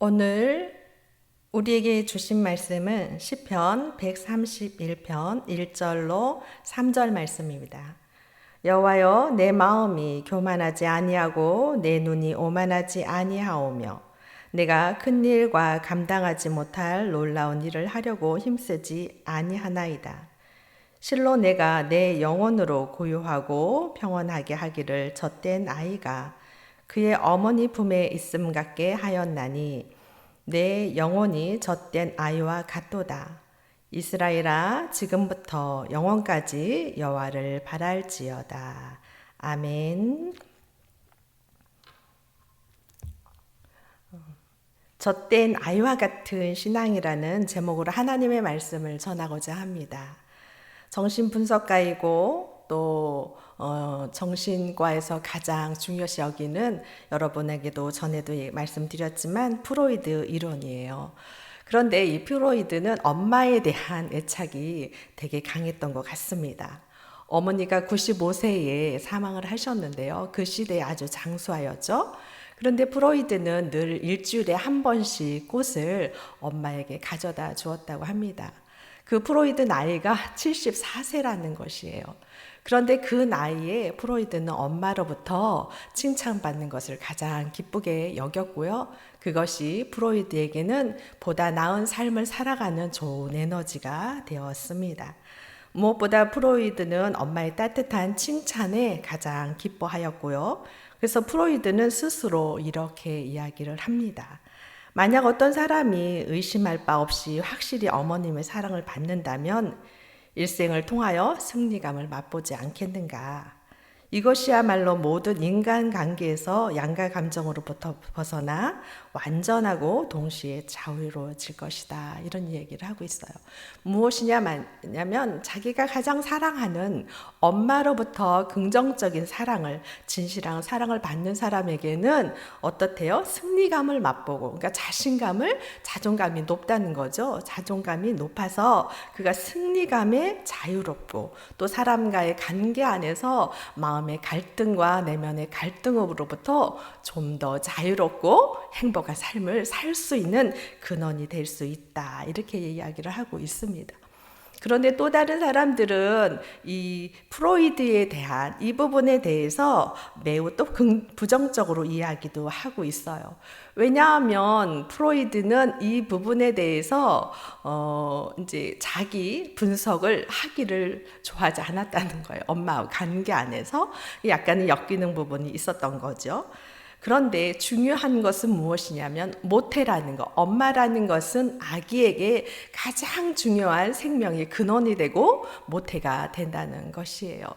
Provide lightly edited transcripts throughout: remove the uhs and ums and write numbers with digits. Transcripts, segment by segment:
오늘 우리에게 주신 말씀은 시편 131편 1절로 3절 말씀입니다. 여호와여, 내 마음이 교만하지 아니하고 내 눈이 오만하지 아니하오며 내가 큰 일과 감당하지 못할 놀라운 일을 하려고 힘쓰지 아니하나이다. 실로 내가 내 영혼으로 고요하고 평온하게 하기를 젖된 아이가 그의 어머니 품에 있음 같게 하였나니 내 영혼이 젖된 아이와 같도다. 이스라엘아, 지금부터 영원까지 여호와를 바랄지어다. 아멘. 젖된 아이와 같은 신앙이라는 제목으로 하나님의 말씀을 전하고자 합니다. 정신분석가이고 또 정신과에서 가장 중요시 여기는, 여러분에게도 전에도 말씀드렸지만, 프로이드 이론이에요. 그런데 이 프로이드는 엄마에 대한 애착이 되게 강했던 것 같습니다. 어머니가 95세에 사망을 하셨는데요. 그 시대에 아주 장수하였죠. 그런데 프로이드는 늘 일주일에 한 번씩 꽃을 엄마에게 가져다 주었다고 합니다. 그 프로이드 나이가 74세라는 것이에요. 그런데 그 나이에 프로이드는 엄마로부터 칭찬받는 것을 가장 기쁘게 여겼고요. 그것이 프로이드에게는 보다 나은 삶을 살아가는 좋은 에너지가 되었습니다. 무엇보다 프로이드는 엄마의 따뜻한 칭찬에 가장 기뻐하였고요. 그래서 프로이드는 스스로 이렇게 이야기를 합니다. 만약 어떤 사람이 의심할 바 없이 확실히 어머님의 사랑을 받는다면 일생을 통하여 승리감을 맛보지 않겠는가. 이것이야말로 모든 인간관계에서 양가 감정으로부터 벗어나 완전하고 동시에 자유로워질 것이다. 이런 얘기를 하고 있어요. 무엇이냐면 자기가 가장 사랑하는 엄마로부터 긍정적인 사랑을, 진실한 사랑을 받는 사람에게는 어떻대요? 승리감을 맛보고, 그러니까 자존감이 높다는 거죠. 자존감이 높아서 그가 승리감에 자유롭고, 또 사람과의 관계 안에서 마음의 갈등과 내면의 갈등으로부터 좀 더 자유롭고 행복한 삶을 살 수 있는 근원이 될 수 있다. 이렇게 이야기를 하고 있습니다. 그런데 또 다른 사람들은 이 프로이드에 대한 이 부분에 대해서 매우 또 부정적으로 이야기도 하고 있어요. 왜냐하면 프로이드는 이 부분에 대해서 이제 자기 분석을 하기를 좋아하지 않았다는 거예요. 엄마와 관계 안에서 약간은 엮이는 부분이 있었던 거죠. 그런데 중요한 것은 무엇이냐면 모태라는 것, 엄마라는 것은 아기에게 가장 중요한 생명의 근원이 되고 모태가 된다는 것이에요.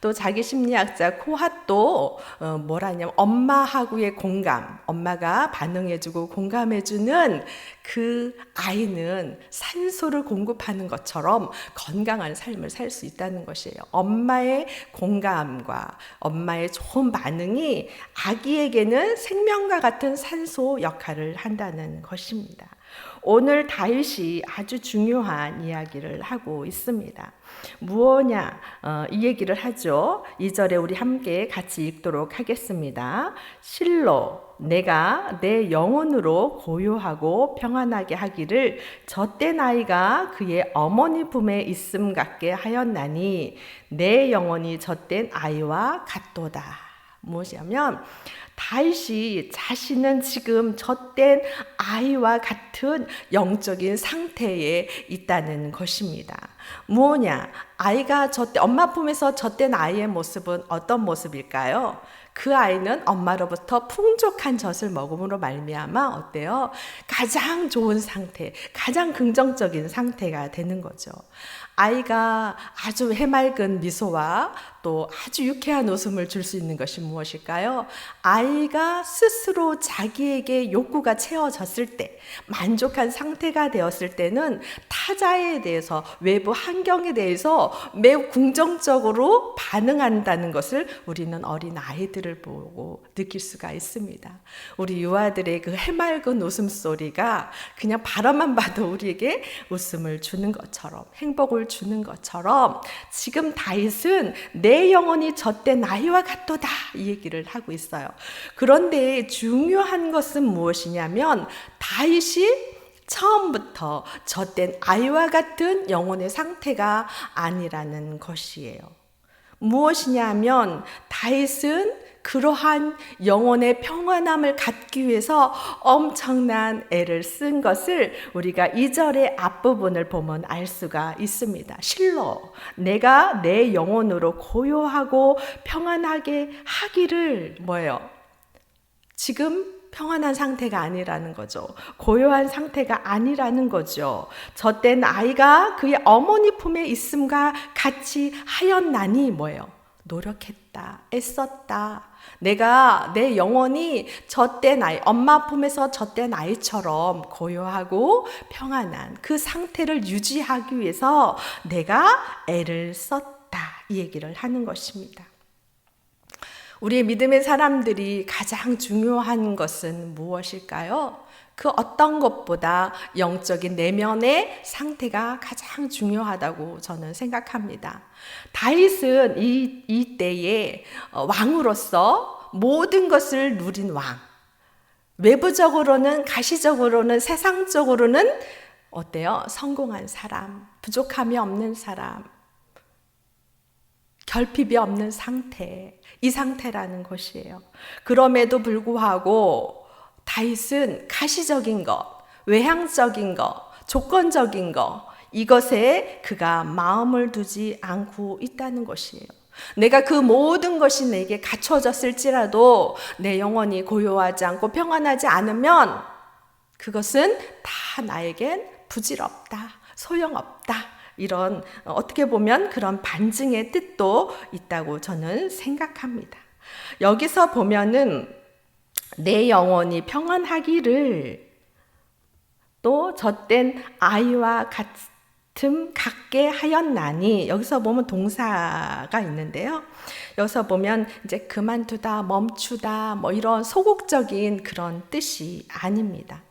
또 자기 심리학자 코핫도 뭐라냐면 엄마하고의 공감, 엄마가 반응해주고 공감해주는 그 아이는 산소를 공급하는 것처럼 건강한 삶을 살 수 있다는 것이에요. 엄마의 공감과 엄마의 좋은 반응이 아기에게는 생명과 같은 산소 역할을 한다는 것입니다. 오늘 다윗이 아주 중요한 이야기를 하고 있습니다. 무엇냐? 이 얘기를 하죠. 2절에 우리 함께 같이 읽도록 하겠습니다. 실로 내가 내 영혼으로 고요하고 평안하게 하기를 젖된 아이가 그의 어머니 품에 있음 같게 하였나니 내 영혼이 젖된 아이와 같도다. 무엇이냐면 다윗이 자신은 지금 젖된 아이와 같은 영적인 상태에 있다는 것입니다. 무엇냐? 아이가 엄마 품에서 젖된 아이의 모습은 어떤 모습일까요? 그 아이는 엄마로부터 풍족한 젖을 먹음으로 말미암아 어때요? 가장 좋은 상태, 가장 긍정적인 상태가 되는 거죠. 아이가 아주 해맑은 미소와 또 아주 유쾌한 웃음을 줄 수 있는 것이 무엇일까요? 아이가 스스로 자기에게 욕구가 채워졌을 때, 만족한 상태가 되었을 때는 타자에 대해서, 외부 환경에 대해서 매우 긍정적으로 반응한다는 것을 우리는 어린 아이들을 보고 느낄 수가 있습니다. 우리 유아들의 그 해맑은 웃음소리가 그냥 바라만 봐도 우리에게 웃음을 주는 것처럼, 행복을 주는 것처럼, 지금 다윗은 내 내 영혼이 젖된 아이와 같도다 이 얘기를 하고 있어요. 그런데 중요한 것은 무엇이냐면 다윗이 처음부터 젖된 아이와 같은 영혼의 상태가 아니라는 것이에요. 무엇이냐면 다윗은 그러한 영혼의 평안함을 갖기 위해서 엄청난 애를 쓴 것을 우리가 2절의 앞부분을 보면 알 수가 있습니다. 실로 내가 내 영혼으로 고요하고 평안하게 하기를 뭐예요? 지금 평안한 상태가 아니라는 거죠. 고요한 상태가 아니라는 거죠. 젖된 아이가 그의 어머니 품에 있음과 같이 하였나니 뭐예요? 노력했다, 애썼다. 내가 내 영혼이 젖된 아이, 엄마 품에서 젖된 아이처럼 고요하고 평안한 그 상태를 유지하기 위해서 내가 애를 썼다. 이 얘기를 하는 것입니다. 우리의 믿음의 사람들이 가장 중요한 것은 무엇일까요? 그 어떤 것보다 영적인 내면의 상태가 가장 중요하다고 저는 생각합니다. 다윗은 이 때에 왕으로서 모든 것을 누린 왕. 외부적으로는, 가시적으로는, 세상적으로는 어때요? 성공한 사람, 부족함이 없는 사람, 결핍이 없는 상태, 이 상태라는 것이에요. 그럼에도 불구하고 다윗은 가시적인 것, 외향적인 것, 조건적인 것, 이것에 그가 마음을 두지 않고 있다는 것이에요. 내가 그 모든 것이 내게 갖춰졌을지라도 내 영혼이 고요하지 않고 평안하지 않으면 그것은 다 나에겐 부질없다, 소용없다. 이런 어떻게 보면 그런 반증의 뜻도 있다고 저는 생각합니다. 여기서 보면은 내 영혼이 평안하기를 또 젖된 아이와 같게 하였나니, 여기서 보면 동사가 있는데요. 여기서 보면 이제 그만두다, 멈추다, 뭐 이런 소극적인 그런 뜻이 아닙니다.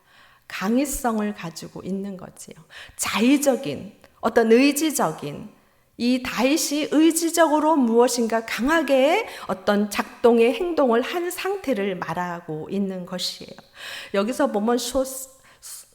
강의성을 가지고 있는 거지요. 자의적인, 어떤 의지적인, 이 다윗이 의지적으로 무엇인가 강하게 어떤 작동의 행동을 한 상태를 말하고 있는 것이에요. 여기서 보면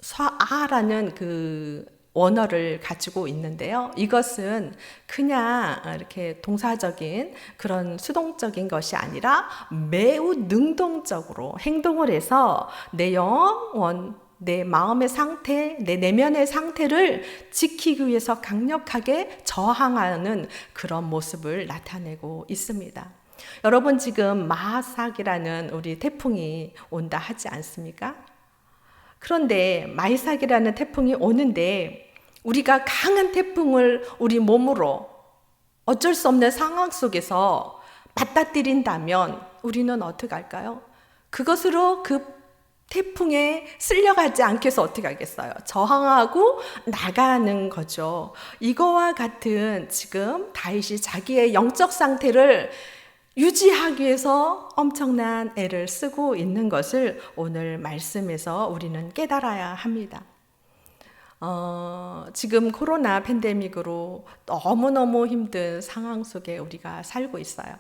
쏴아라는 그 원어를 가지고 있는데요. 이것은 그냥 이렇게 동사적인 그런 수동적인 것이 아니라 매우 능동적으로 행동을 해서 내 영혼, 내 마음의 상태, 내 내면의 상태를 지키기 위해서 강력하게 저항하는 그런 모습을 나타내고 있습니다. 여러분, 지금 마하삭이라는 우리 태풍이 온다 하지 않습니까? 그런데 마이삭이라는 태풍이 오는데 우리가 강한 태풍을 우리 몸으로 어쩔 수 없는 상황 속에서 맞닥뜨린다면 우리는 어떻게 할까요? 그것으로 그 태풍에 쓸려가지 않게 해서 어떻게 하겠어요? 저항하고 나가는 거죠. 이거와 같은 지금 다윗이 자기의 영적 상태를 유지하기 위해서 엄청난 애를 쓰고 있는 것을 오늘 말씀에서 우리는 깨달아야 합니다. 지금 코로나 팬데믹으로 너무너무 힘든 상황 속에 우리가 살고 있어요.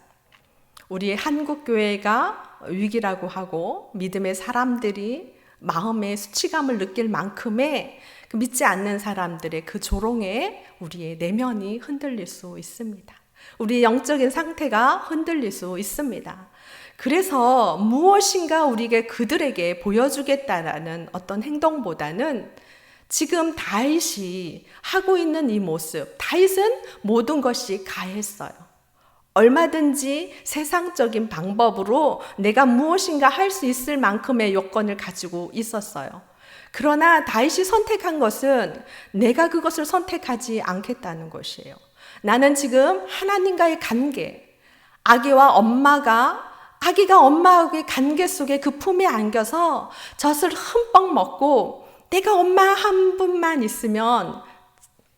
우리 한국교회가 위기라고 하고 믿음의 사람들이 마음의 수치감을 느낄 만큼의 그 믿지 않는 사람들의 그 조롱에 우리의 내면이 흔들릴 수 있습니다. 우리의 영적인 상태가 흔들릴 수 있습니다. 그래서 무엇인가 우리에게 그들에게 보여주겠다라는 어떤 행동보다는 지금 다윗이 하고 있는 이 모습, 다윗은 모든 것이 가했어요. 얼마든지 세상적인 방법으로 내가 무엇인가 할 수 있을 만큼의 요건을 가지고 있었어요. 그러나 다윗이 선택한 것은 내가 그것을 선택하지 않겠다는 것이에요. 나는 지금 하나님과의 관계, 아기가 엄마하고의 관계 속에 그 품에 안겨서 젖을 흠뻑 먹고 내가 엄마 한 분만 있으면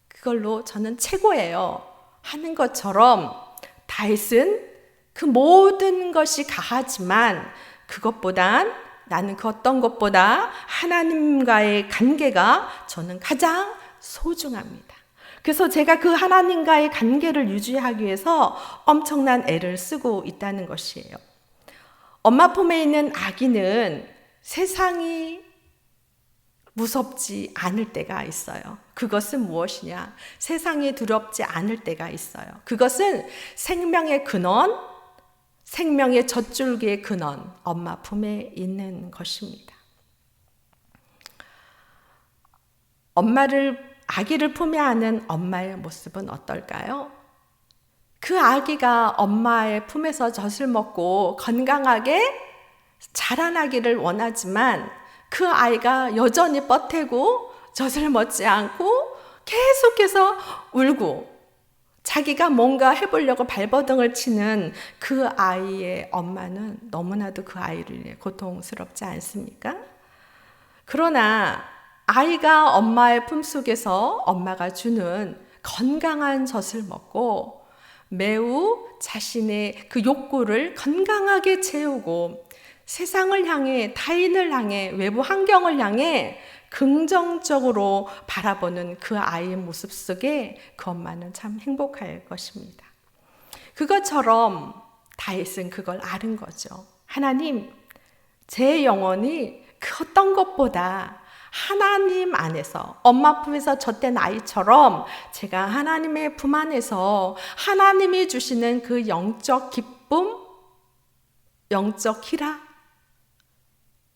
그걸로 저는 최고예요 하는 것처럼 다윗은 그 모든 것이 가하지만 그것보단 나는 그 어떤 것보다 하나님과의 관계가 저는 가장 소중합니다. 그래서 제가 그 하나님과의 관계를 유지하기 위해서 엄청난 애를 쓰고 있다는 것이에요. 엄마 품에 있는 아기는 세상이 무섭지 않을 때가 있어요. 그것은 무엇이냐? 세상이 두렵지 않을 때가 있어요. 그것은 생명의 근원, 생명의 젖줄기의 근원, 엄마 품에 있는 것입니다. 아기를 품에 안은 엄마의 모습은 어떨까요? 그 아기가 엄마의 품에서 젖을 먹고 건강하게 자라나기를 원하지만 그 아이가 여전히 뻗태고 젖을 먹지 않고 계속해서 울고 자기가 뭔가 해보려고 발버둥을 치는 그 아이의 엄마는 너무나도 그 아이를 위해 고통스럽지 않습니까? 그러나 아이가 엄마의 품속에서 엄마가 주는 건강한 젖을 먹고 매우 자신의 그 욕구를 건강하게 채우고 세상을 향해, 타인을 향해, 외부 환경을 향해 긍정적으로 바라보는 그 아이의 모습 속에 그 엄마는 참 행복할 것입니다. 그것처럼 다윗은 그걸 아는 거죠. 하나님, 제 영혼이 그 어떤 것보다 하나님 안에서 엄마 품에서 젖된 아이처럼 제가 하나님의 품 안에서 하나님이 주시는 그 영적 기쁨, 영적 희락,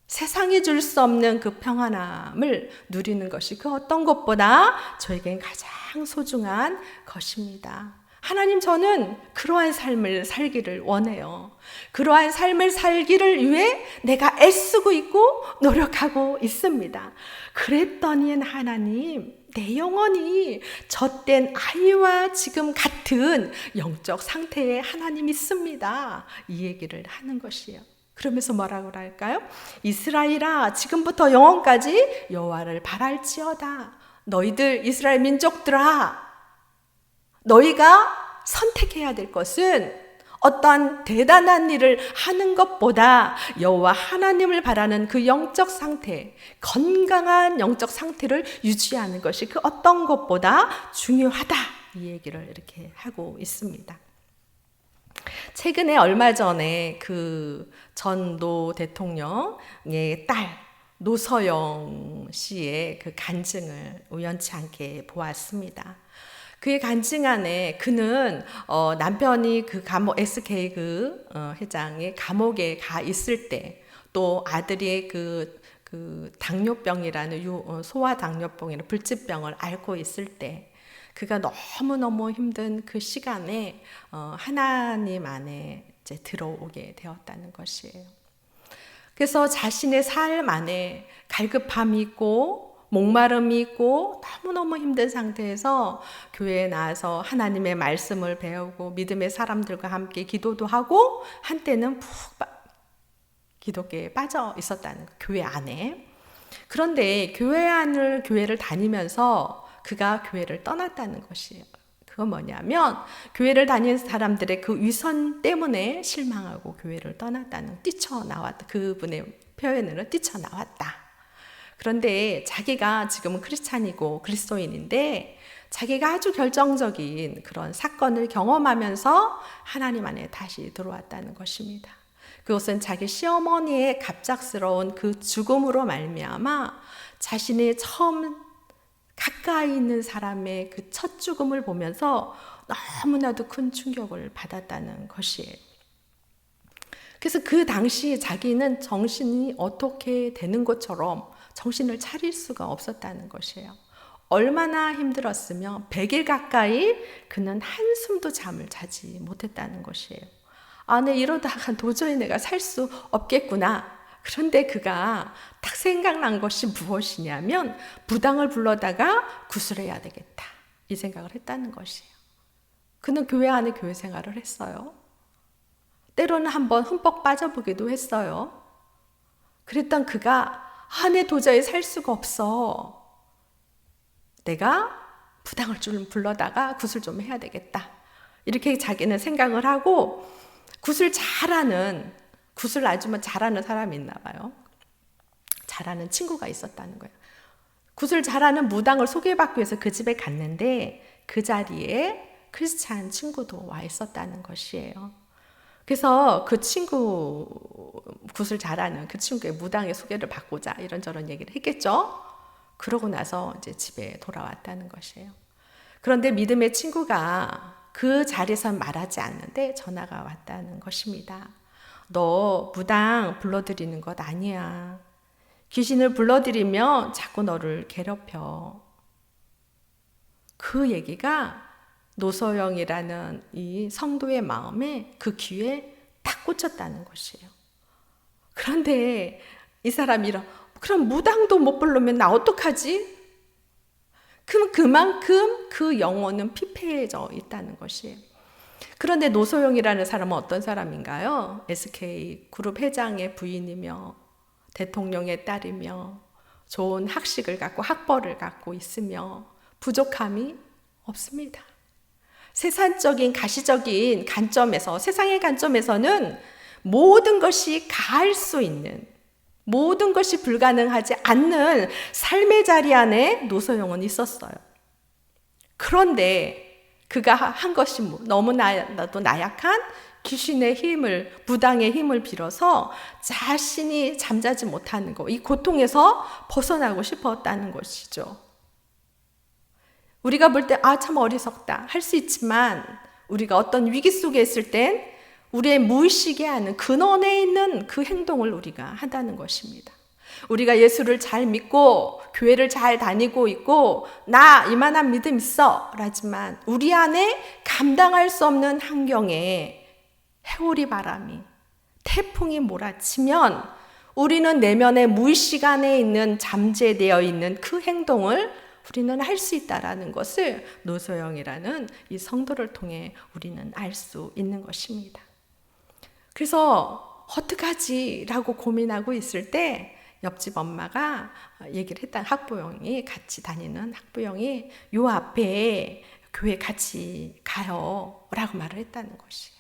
세상이 줄 수 없는 그 평안함을 누리는 것이 그 어떤 것보다 저에겐 가장 소중한 것입니다. 하나님, 저는 그러한 삶을 살기를 원해요. 그러한 삶을 살기를 위해 내가 애쓰고 있고 노력하고 있습니다. 그랬더니 하나님, 내 영혼이 젖된 아이와 지금 같은 영적 상태에 하나님 있습니다. 이 얘기를 하는 것이에요. 그러면서 뭐라고 할까요? 이스라엘아, 지금부터 영원까지 여호와를 바랄지어다. 너희들 이스라엘 민족들아, 너희가 선택해야 될 것은 어떠한 대단한 일을 하는 것보다 여호와 하나님을 바라는 그 영적 상태, 건강한 영적 상태를 유지하는 것이 그 어떤 것보다 중요하다. 이 얘기를 이렇게 하고 있습니다. 최근에 얼마 전에 그 전노 대통령의 딸 노서영 씨의 그 간증을 우연치 않게 보았습니다. 그의 간증 안에 그는 남편이 그 감옥 SK 회장의 감옥에 가 있을 때, 또 아들이 그 당뇨병이라는 소아 당뇨병이라는 불치병을 앓고 있을 때, 그가 너무너무 힘든 그 시간에 하나님 안에 이제 들어오게 되었다는 것이에요. 그래서 자신의 삶 안에 갈급함이 있고 목마름이 있고 너무너무 힘든 상태에서 교회에 나와서 하나님의 말씀을 배우고 믿음의 사람들과 함께 기도도 하고 한때는 푹 기독교에 빠져 있었다는 거예요. 교회 안에. 그런데 교회를 다니면서 그가 교회를 떠났다는 것이에요. 그건 뭐냐면 교회를 다니는 사람들의 그 위선 때문에 실망하고 교회를 떠났다는, 뛰쳐나왔다. 그분의 표현으로 뛰쳐나왔다. 그런데 자기가 지금은 크리스찬이고 그리스도인인데 자기가 아주 결정적인 그런 사건을 경험하면서 하나님 안에 다시 들어왔다는 것입니다. 그것은 자기 시어머니의 갑작스러운 그 죽음으로 말미암아 자신의 처음 가까이 있는 사람의 그 첫 죽음을 보면서 너무나도 큰 충격을 받았다는 것이에요. 그래서 그 당시 자기는 정신이 어떻게 되는 것처럼 정신을 차릴 수가 없었다는 것이에요. 얼마나 힘들었으면 100일 가까이 그는 한숨도 잠을 자지 못했다는 것이에요. 네, 이러다가 도저히 내가 살 수 없겠구나. 그런데 그가 딱 생각난 것이 무엇이냐면 무당을 불러다가 구술해야 되겠다. 이 생각을 했다는 것이에요. 그는 교회 안에 교회 생활을 했어요. 때로는 한번 흠뻑 빠져보기도 했어요. 그랬던 그가 내 도저히 살 수가 없어. 내가 무당을 좀 불러다가 구슬 좀 해야 되겠다. 이렇게 자기는 생각을 하고 구슬 아주 잘하는 사람이 있나 봐요. 잘하는 친구가 있었다는 거예요. 구슬 잘하는 무당을 소개받기 위해서 그 집에 갔는데 그 자리에 크리스찬 친구도 와 있었다는 것이에요. 그래서 그 친구, 굿을 잘하는 그 친구의 무당의 소개를 받고자 이런저런 얘기를 했겠죠. 그러고 나서 이제 집에 돌아왔다는 것이에요. 그런데 믿음의 친구가 그 자리에서 말하지 않는데 전화가 왔다는 것입니다. 너 무당 불러들이는 것 아니야. 귀신을 불러들이면 자꾸 너를 괴롭혀. 그 얘기가 노소영이라는 이 성도의 마음에 그 귀에 딱 꽂혔다는 것이에요. 그런데 이 사람이 그럼 무당도 못 부르면 나 어떡하지? 그럼 그만큼 그 영혼은 피폐해져 있다는 것이에요. 그런데 노소영이라는 사람은 어떤 사람인가요? SK 그룹 회장의 부인이며 대통령의 딸이며 좋은 학식을 갖고 학벌을 갖고 있으며 부족함이 없습니다. 세상적인 가시적인 관점에서, 세상의 관점에서는 모든 것이 가할 수 있는, 모든 것이 불가능하지 않는 삶의 자리 안에 노소영은 있었어요. 그런데 그가 한 것이 너무나도 나약한 귀신의 힘을, 무당의 힘을 빌어서 자신이 잠자지 못하는 것, 이 고통에서 벗어나고 싶었다는 것이죠. 우리가 볼 때 참 어리석다 할 수 있지만 우리가 어떤 위기 속에 있을 땐 우리의 무의식에 하는 근원에 있는 그 행동을 우리가 한다는 것입니다. 우리가 예수를 잘 믿고 교회를 잘 다니고 있고 나 이만한 믿음 있어 라지만 우리 안에 감당할 수 없는 환경에 해오리 바람이 태풍이 몰아치면 우리는 내면의 무의식 안에 있는 잠재되어 있는 그 행동을 우리는 할 수 있다라는 것을 노소영이라는 이 성도를 통해 우리는 알 수 있는 것입니다. 그래서 어떡하지? 라고 고민하고 있을 때 옆집 엄마가 얘기를 했다. 학부형이 같이 다니는 학부형이 요 앞에 교회 같이 가요 라고 말을 했다는 것이에요.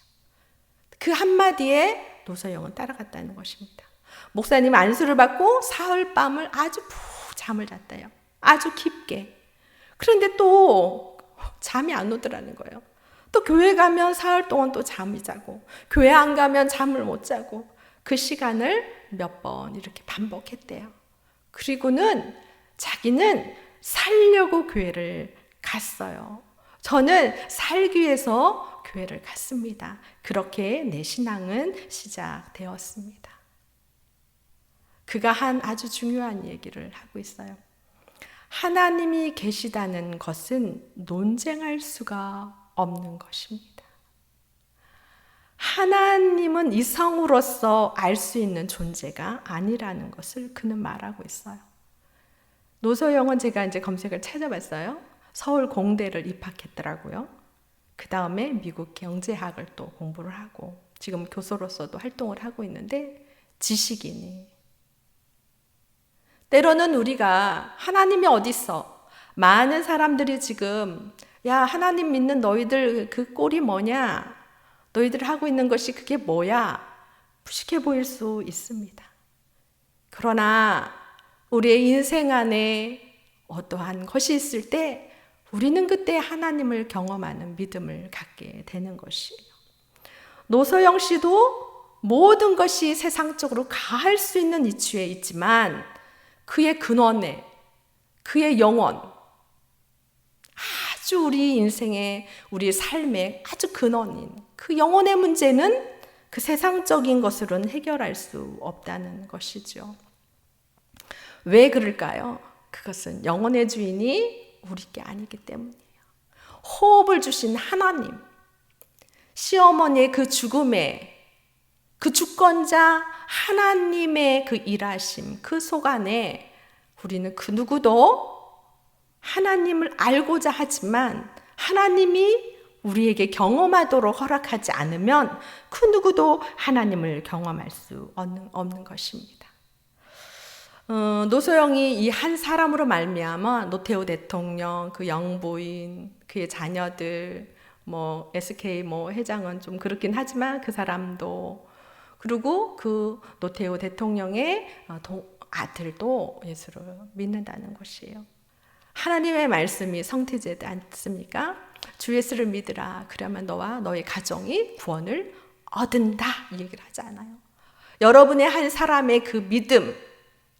그 한마디에 노소영은 따라갔다는 것입니다. 목사님 안수를 받고 사흘 밤을 아주 푹 잠을 잤대요. 아주 깊게. 그런데 또 잠이 안 오더라는 거예요. 또 교회 가면 사흘 동안 또 잠이 자고 교회 안 가면 잠을 못 자고 그 시간을 몇 번 이렇게 반복했대요. 그리고는 자기는 살려고 교회를 갔어요. 저는 살기 위해서 교회를 갔습니다. 그렇게 내 신앙은 시작되었습니다. 그가 한 아주 중요한 얘기를 하고 있어요. 하나님이 계시다는 것은 논쟁할 수가 없는 것입니다. 하나님은 이성으로서 알 수 있는 존재가 아니라는 것을 그는 말하고 있어요. 노소영은 제가 이제 검색을 찾아봤어요. 서울 공대를 입학했더라고요. 그 다음에 미국 경제학을 또 공부를 하고 지금 교수로서도 활동을 하고 있는데 지식인이 때로는 우리가 하나님이 어디 있어? 많은 사람들이 지금 야 하나님 믿는 너희들 그 꼴이 뭐냐? 너희들 하고 있는 것이 그게 뭐야? 무식해 보일 수 있습니다. 그러나 우리의 인생 안에 어떠한 것이 있을 때 우리는 그때 하나님을 경험하는 믿음을 갖게 되는 것이에요. 노소영 씨도 모든 것이 세상적으로 가할 수 있는 이치에 있지만 그의 근원에, 그의 영혼, 아주 우리 인생의, 우리 삶의 아주 근원인 그 영혼의 문제는 그 세상적인 것으로는 해결할 수 없다는 것이죠. 왜 그럴까요? 그것은 영혼의 주인이 우리께 아니기 때문이에요. 호흡을 주신 하나님, 시어머니의 그 죽음에 그 주권자 하나님의 그 일하심, 그 속 안에 우리는 그 누구도 하나님을 알고자 하지만 하나님이 우리에게 경험하도록 허락하지 않으면 그 누구도 하나님을 경험할 수 없는 것입니다. 노소영이 이 한 사람으로 말미암아 노태우 대통령, 그 영부인, 그의 자녀들, SK 회장은 좀 그렇긴 하지만 그 사람도 그리고 그 노태우 대통령의 아들도 예수를 믿는다는 것이에요. 하나님의 말씀이 성취되지 않습니까? 주 예수를 믿으라. 그러면 너와 너의 가정이 구원을 얻은다. 이 얘기를 하지 않아요. 여러분의 한 사람의 그 믿음,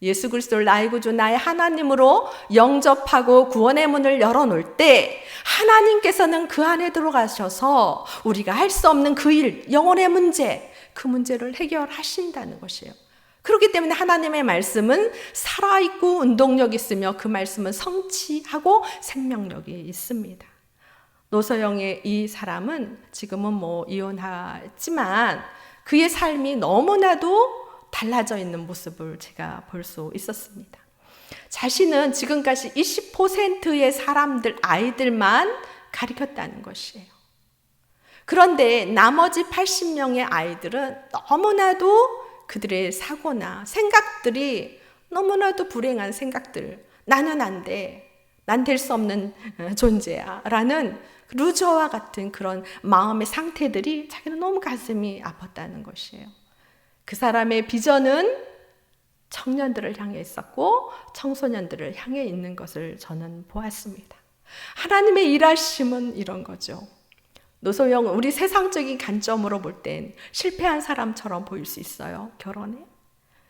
예수 그리스도를 나의 구주, 나의 하나님으로 영접하고 구원의 문을 열어놓을 때 하나님께서는 그 안에 들어가셔서 우리가 할 수 없는 그 일, 영혼의 문제, 그 문제를 해결하신다는 것이에요. 그렇기 때문에 하나님의 말씀은 살아있고 운동력 있으며 그 말씀은 성취하고 생명력이 있습니다. 노서영의 이 사람은 지금은 이혼했지만 그의 삶이 너무나도 달라져 있는 모습을 제가 볼 수 있었습니다. 자신은 지금까지 20%의 사람들, 아이들만 가리켰다는 것이에요. 그런데 나머지 80명의 아이들은 너무나도 그들의 사고나 생각들이 너무나도 불행한 생각들, 나는 안 돼, 난 될 수 없는 존재야 라는 루저와 같은 그런 마음의 상태들이 자기는 너무 가슴이 아팠다는 것이에요. 그 사람의 비전은 청년들을 향해 있었고 청소년들을 향해 있는 것을 저는 보았습니다. 하나님의 일하심은 이런 거죠. 노소영, 우리 세상적인 관점으로 볼 땐 실패한 사람처럼 보일 수 있어요, 결혼에.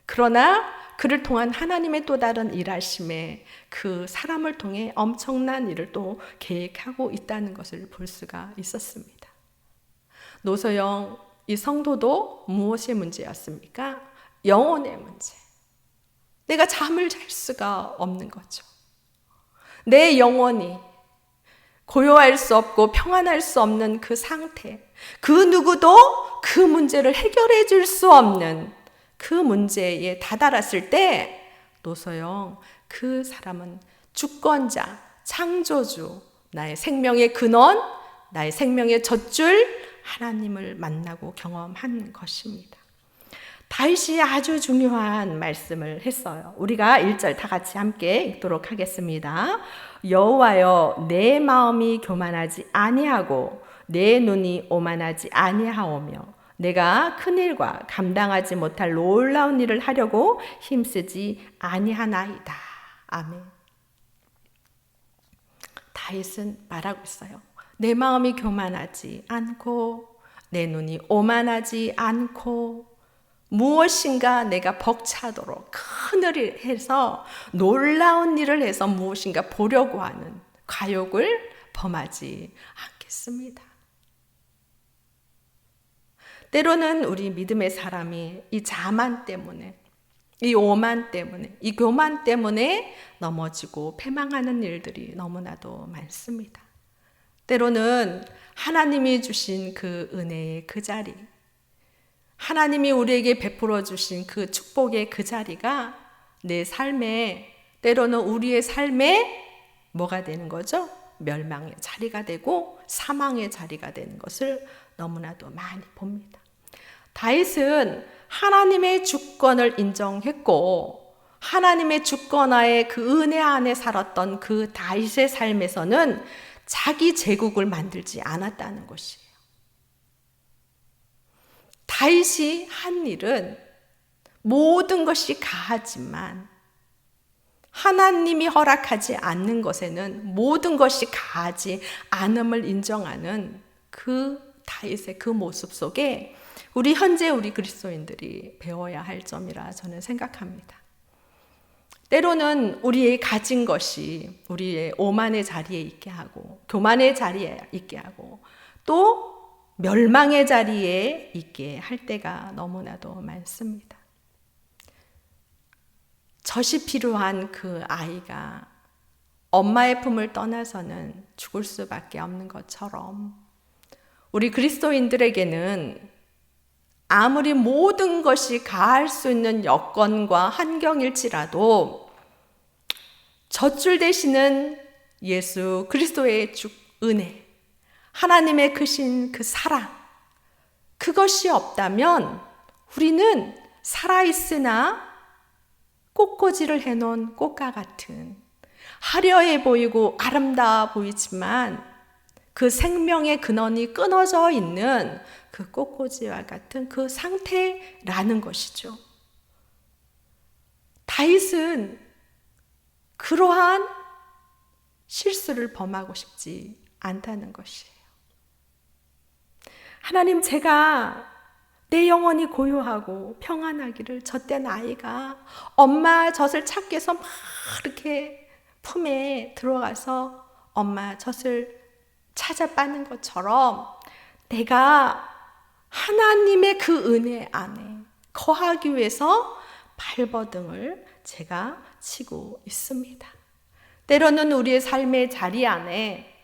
그러나 그를 통한 하나님의 또 다른 일하심에 그 사람을 통해 엄청난 일을 또 계획하고 있다는 것을 볼 수가 있었습니다. 노소영, 이 성도도 무엇의 문제였습니까? 영혼의 문제. 내가 잠을 잘 수가 없는 거죠. 내 영혼이 고요할 수 없고 평안할 수 없는 그 상태, 그 누구도 그 문제를 해결해 줄 수 없는 그 문제에 다다랐을 때 노소영, 그 사람은 주권자, 창조주, 나의 생명의 근원, 나의 생명의 젖줄 하나님을 만나고 경험한 것입니다. 다윗이 아주 중요한 말씀을 했어요. 우리가 1절 다 같이 함께 읽도록 하겠습니다. 여호와여, 내 마음이 교만하지 아니하고 내 눈이 오만하지 아니하오며 내가 큰 일과 감당하지 못할 놀라운 일을 하려고 힘쓰지 아니하나이다. 아멘. 다윗은 말하고 있어요. 내 마음이 교만하지 않고 내 눈이 오만하지 않고 무엇인가 내가 벅차도록 큰 일을 해서 놀라운 일을 해서 무엇인가 보려고 하는 과욕을 범하지 않겠습니다. 때로는 우리 믿음의 사람이 이 자만 때문에, 이 오만 때문에, 이 교만 때문에 넘어지고 패망하는 일들이 너무나도 많습니다. 때로는 하나님이 주신 그 은혜의 그 자리, 하나님이 우리에게 베풀어 주신 그 축복의 그 자리가 내 삶에, 때로는 우리의 삶에 뭐가 되는 거죠? 멸망의 자리가 되고 사망의 자리가 되는 것을 너무나도 많이 봅니다. 다윗은 하나님의 주권을 인정했고 하나님의 주권하에 그 은혜 안에 살았던 그 다윗의 삶에서는 자기 제국을 만들지 않았다는 것이에요. 다윗이 한 일은 모든 것이 가하지만 하나님이 허락하지 않는 것에는 모든 것이 가하지 않음을 인정하는 그 다윗의 그 모습 속에 현재 우리 그리스도인들이 배워야 할 점이라 저는 생각합니다. 때로는 우리의 가진 것이 우리의 오만의 자리에 있게 하고 교만의 자리에 있게 하고 또 멸망의 자리에 있게 할 때가 너무나도 많습니다. 젖이 필요한 그 아이가 엄마의 품을 떠나서는 죽을 수밖에 없는 것처럼 우리 그리스도인들에게는 아무리 모든 것이 가할 수 있는 여건과 환경일지라도 젖줄 되시는 예수 그리스도의 은혜, 하나님의 크신 그 사랑, 그것이 없다면 우리는 살아있으나 꽃꽂이를 해놓은 꽃과 같은 화려해 보이고 아름다워 보이지만 그 생명의 근원이 끊어져 있는 그 꽃꽂이와 같은 그 상태라는 것이죠. 다윗은 그러한 실수를 범하고 싶지 않다는 것이에요. 하나님, 제가 내 영혼이 고요하고 평안하기를 젖된 아이가 엄마 젖을 찾기 위해서 막 이렇게 품에 들어가서 엄마 젖을 찾아 빠는 것처럼 내가 하나님의 그 은혜 안에 거하기 위해서 발버둥을 제가 치고 있습니다. 때로는 우리의 삶의 자리 안에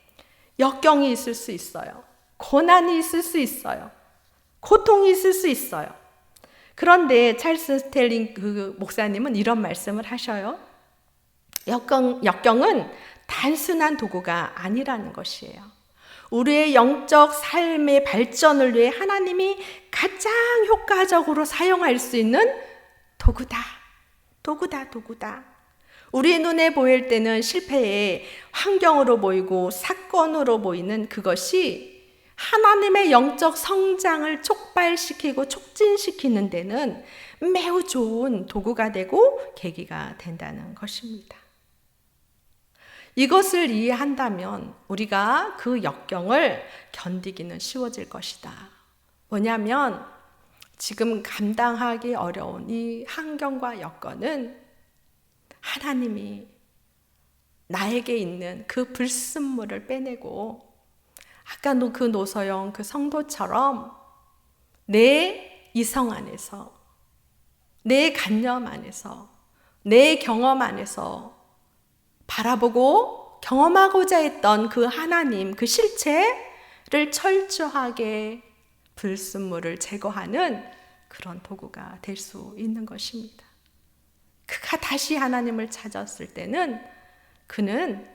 역경이 있을 수 있어요. 고난이 있을 수 있어요. 고통이 있을 수 있어요. 그런데 찰스 스텔링 그 목사님은 이런 말씀을 하셔요. 역경은 단순한 도구가 아니라는 것이에요. 우리의 영적 삶의 발전을 위해 하나님이 가장 효과적으로 사용할 수 있는 도구다. 우리의 눈에 보일 때는 실패의 환경으로 보이고 사건으로 보이는 그것이 하나님의 영적 성장을 촉발시키고 촉진시키는 데는 매우 좋은 도구가 되고 계기가 된다는 것입니다. 이것을 이해한다면 우리가 그 역경을 견디기는 쉬워질 것이다. 뭐냐면 지금 감당하기 어려운 이 환경과 여건은 하나님이 나에게 있는 그 불순물을 빼내고 아까 그 노서영 그 성도처럼 내 이성 안에서, 내 관념 안에서, 내 경험 안에서 바라보고 경험하고자 했던 그 하나님, 그 실체를 철저하게 불순물을 제거하는 그런 도구가 될 수 있는 것입니다. 그가 다시 하나님을 찾았을 때는 그는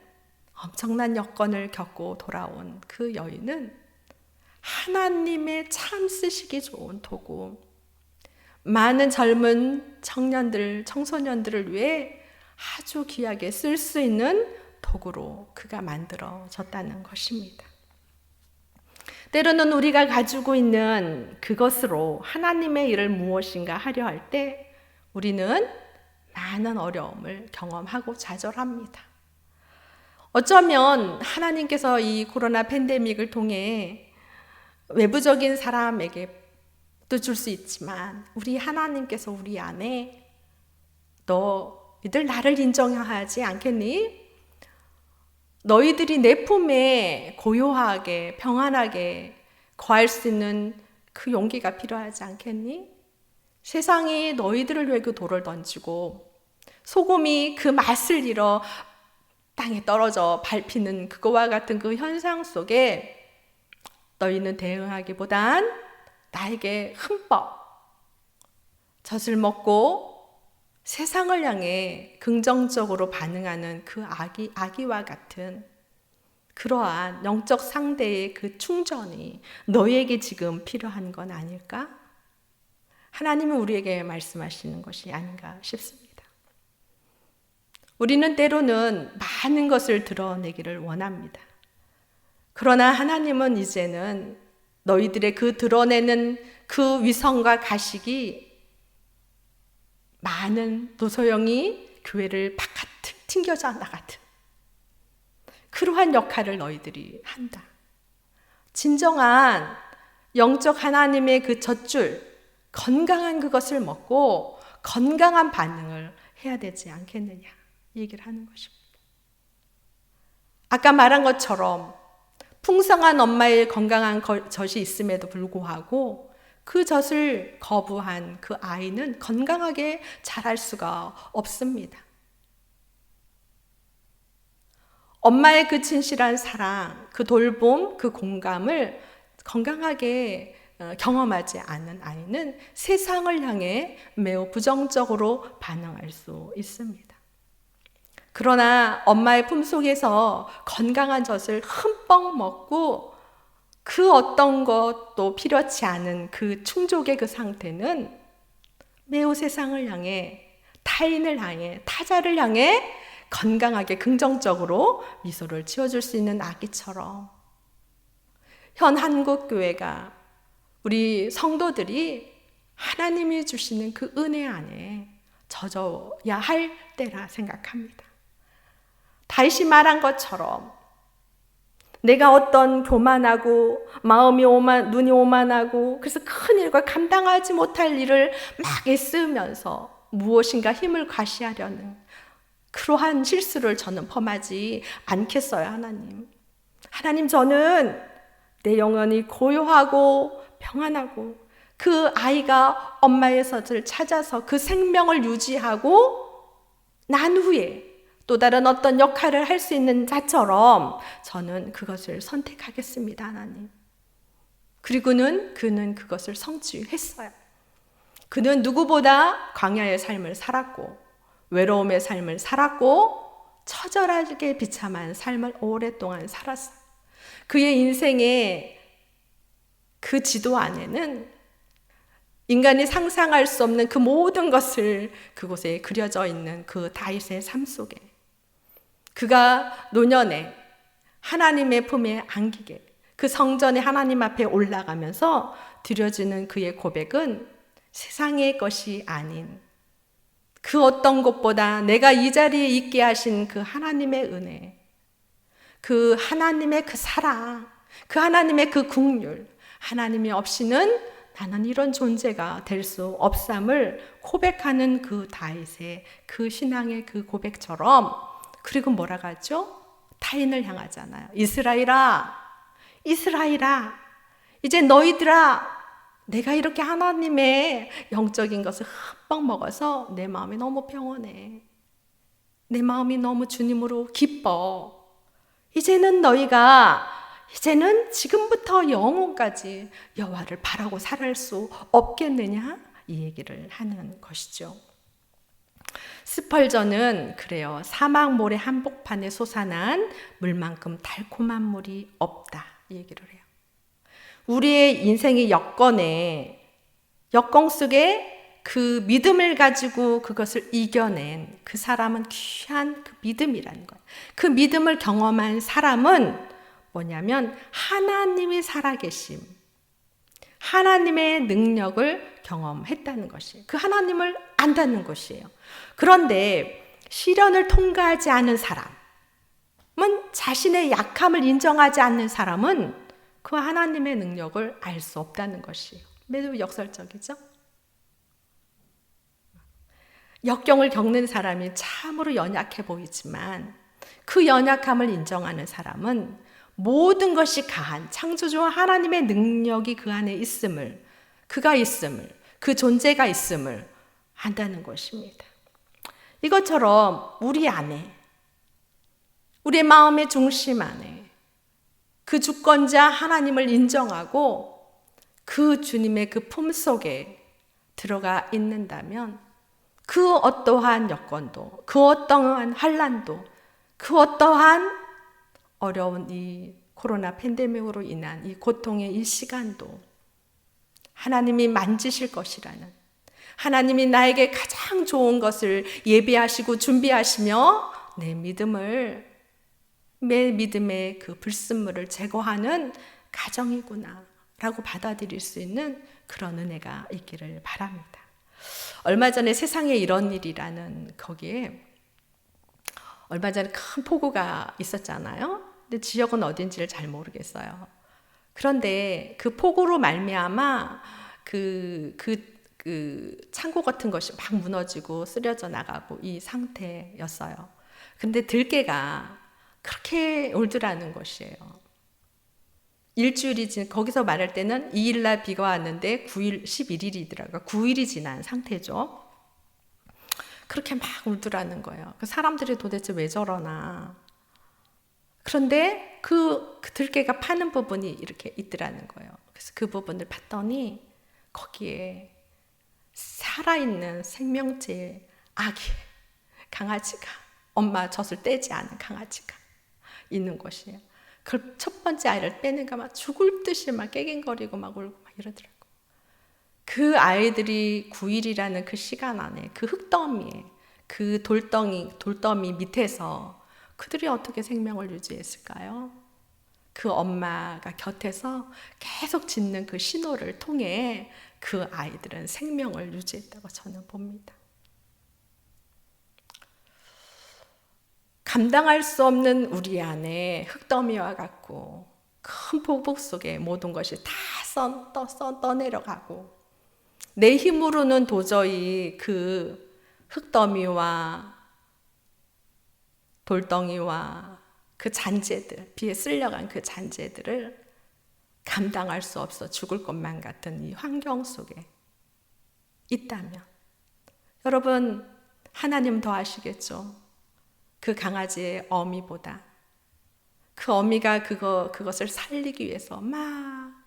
엄청난 여건을 겪고 돌아온 그 여인은 하나님의 참 쓰시기 좋은 도구, 많은 젊은 청년들, 청소년들을 위해 아주 귀하게 쓸 수 있는 도구로 그가 만들어졌다는 것입니다. 때로는 우리가 가지고 있는 그것으로 하나님의 일을 무엇인가 하려 할 때 우리는 많은 어려움을 경험하고 좌절합니다. 어쩌면 하나님께서 이 코로나 팬데믹을 통해 외부적인 사람에게도 줄 수 있지만 우리 하나님께서 우리 안에 너희들 나를 인정하지 않겠니? 너희들이 내 품에 고요하게 평안하게 거할 수 있는 그 용기가 필요하지 않겠니? 세상이 너희들을 위해 그 돌을 던지고 소금이 그 맛을 잃어 땅에 떨어져 밟히는 그거와 같은 그 현상 속에 너희는 대응하기보단 나에게 흠뻑 젖을 먹고 세상을 향해 긍정적으로 반응하는 그 아기와 같은 그러한 영적 상대의 그 충전이 너에게 지금 필요한 건 아닐까? 하나님은 우리에게 말씀하시는 것이 아닌가 싶습니다. 우리는 때로는 많은 것을 드러내기를 원합니다. 그러나 하나님은 이제는 너희들의 그 드러내는 그 위성과 가식이 많은 노소영이 교회를 바깥 튕겨져 나가듯 그러한 역할을 너희들이 한다. 진정한 영적 하나님의 그 젖줄, 건강한 그것을 먹고 건강한 반응을 해야 되지 않겠느냐 얘기를 하는 것입니다. 아까 말한 것처럼 풍성한 엄마의 건강한 젖이 있음에도 불구하고 그 젖을 거부한 그 아이는 건강하게 자랄 수가 없습니다. 엄마의 그 진실한 사랑, 그 돌봄, 그 공감을 건강하게 경험하지 않는 아이는 세상을 향해 매우 부정적으로 반응할 수 있습니다. 그러나 엄마의 품속에서 건강한 젖을 흠뻑 먹고 그 어떤 것도 필요치 않은 그 충족의 그 상태는 매우 세상을 향해, 타인을 향해, 타자를 향해 건강하게 긍정적으로 미소를 지어줄 수 있는 아기처럼 현 한국교회가 우리 성도들이 하나님이 주시는 그 은혜 안에 젖어야 할 때라 생각합니다. 다윗이 말한 것처럼 내가 어떤 교만하고 눈이 오만하고 그래서 큰 일과 감당하지 못할 일을 막 애쓰면서 무엇인가 힘을 과시하려는 그러한 실수를 저는 범하지 않겠어요, 하나님. 하나님, 저는 내 영혼이 고요하고 평안하고 그 아이가 엄마의 젖을 찾아서 그 생명을 유지하고 난 후에 또 다른 어떤 역할을 할 수 있는 자처럼 저는 그것을 선택하겠습니다, 하나님. 그리고는 그는 그것을 성취했어요. 그는 누구보다 광야의 삶을 살았고 외로움의 삶을 살았고 처절하게 비참한 삶을 오랫동안 살았어요. 그의 인생의 그 지도 안에는 인간이 상상할 수 없는 그 모든 것을 그곳에 그려져 있는 그 다윗의 삶 속에 그가 노년에 하나님의 품에 안기게 그 성전에 하나님 앞에 올라가면서 드려지는 그의 고백은 세상의 것이 아닌 그 어떤 것보다 내가 이 자리에 있게 하신 그 하나님의 은혜, 그 하나님의 그 사랑, 그 하나님의 그 긍휼, 하나님이 없이는 나는 이런 존재가 될 수 없음을 고백하는 그 다윗의 그 신앙의 그 고백처럼 그리고 뭐라고 하죠? 타인을 향하잖아요. 이스라엘아, 이스라엘아, 이제 너희들아, 내가 이렇게 하나님의 영적인 것을 흠뻑 먹어서 내 마음이 너무 평온해. 내 마음이 너무 주님으로 기뻐. 이제는 너희가 이제는 지금부터 영원까지 여호와를 바라고 살아갈 수 없겠느냐? 이 얘기를 하는 것이죠. 스펄전은 그래요. 사막 모래 한복판에 솟아난 물만큼 달콤한 물이 없다. 이 얘기를 해요. 우리의 인생의 여건 속에 그 믿음을 가지고 그것을 이겨낸 그 사람은 귀한 그 믿음이라는 거예요. 그 믿음을 경험한 사람은 뭐냐면 하나님이 살아계심, 하나님의 능력을 경험했다는 것이에요. 그 하나님을 안다는 것이에요. 그런데 시련을 통과하지 않은 사람은 자신의 약함을 인정하지 않는 사람은 그 하나님의 능력을 알 수 없다는 것이에요. 매우 역설적이죠? 역경을 겪는 사람이 참으로 연약해 보이지만 그 연약함을 인정하는 사람은 모든 것이 가한 창조주 하나님의 능력이 그 안에 있음을, 그 존재가 있음을 안다는 것입니다. 이것처럼 우리 안에, 우리의 마음의 중심 안에 그 주권자 하나님을 인정하고 그 주님의 그 품 속에 들어가 있는다면 그 어떠한 여건도, 그 어떠한 환난도, 그 어떠한 어려운 이 코로나 팬데믹으로 인한 이 고통의 이 시간도 하나님이 만지실 것이라는, 하나님이 나에게 가장 좋은 것을 예비하시고 준비하시며 내 믿음의 그 불순물을 제거하는 가정이구나 라고 받아들일 수 있는 그런 은혜가 있기를 바랍니다. 얼마 전에 세상에 이런 일이라는 거기에 얼마 전에 큰 폭우가 있었잖아요. 근데 지역은 어딘지를 잘 모르겠어요. 그런데 그 폭우로 말미암아 그 창고 같은 것이 막 무너지고 쓰러져 나가고 이 상태였어요. 근데 들깨가 그렇게 울더라는 것이에요. 일주일이 거기서 말할 때는 2일날 비가 왔는데 11일이더라고요. 9일이 지난 상태죠. 그렇게 막 울더라는 거예요. 사람들이 도대체 왜 저러나. 그런데 그 들깨가 파는 부분이 이렇게 있더라는 거예요. 그래서 그 부분을 봤더니 거기에 살아있는 생명체의 아기, 강아지가, 엄마 젖을 떼지 않은 강아지가 있는 것이에요. 그걸 첫 번째 아이를 빼니까 막 죽을 듯이 막 깨갱거리고 막 울고 막 이러더라고요. 그 아이들이 9일이라는 그 시간 안에 그 흙더미에 그 돌더미 밑에서 그들이 어떻게 생명을 유지했을까요? 그 엄마가 곁에서 계속 짓는 그 신호를 통해 그 아이들은 생명을 유지했다고 저는 봅니다. 감당할 수 없는 우리 안에 흙더미와 같고 큰 폭풍 속에 모든 것이 다 떠내려가고 내 힘으로는 도저히 그 흙더미와 돌덩이와 그 잔재들, 비에 쓸려간 그 잔재들을 감당할 수 없어 죽을 것만 같은 이 환경 속에 있다면 여러분, 하나님 더 아시겠죠? 그 강아지의 어미보다 그 어미가 그것을 살리기 위해서 막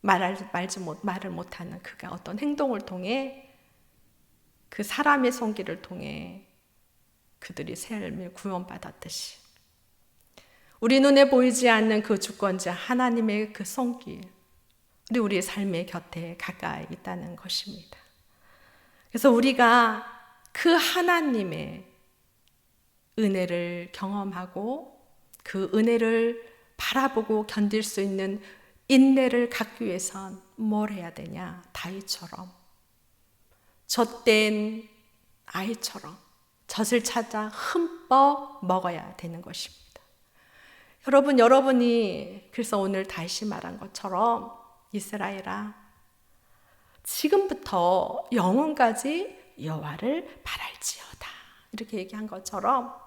말을 못하는 그가 어떤 행동을 통해 그 사람의 손길을 통해 그들이 삶을 구원받았듯이 우리 눈에 보이지 않는 그 주권자 하나님의 그 손길 우리의 삶의 곁에 가까이 있다는 것입니다. 그래서 우리가 그 하나님의 은혜를 경험하고 그 은혜를 바라보고 견딜 수 있는 인내를 갖기 위해선 뭘 해야 되냐? 다윗처럼 젖된 아이처럼 젖을 찾아 흠뻑 먹어야 되는 것입니다. 여러분이 그래서 오늘 다시 말한 것처럼 이스라엘아 지금부터 영원까지 여호와를 바랄지어다 이렇게 얘기한 것처럼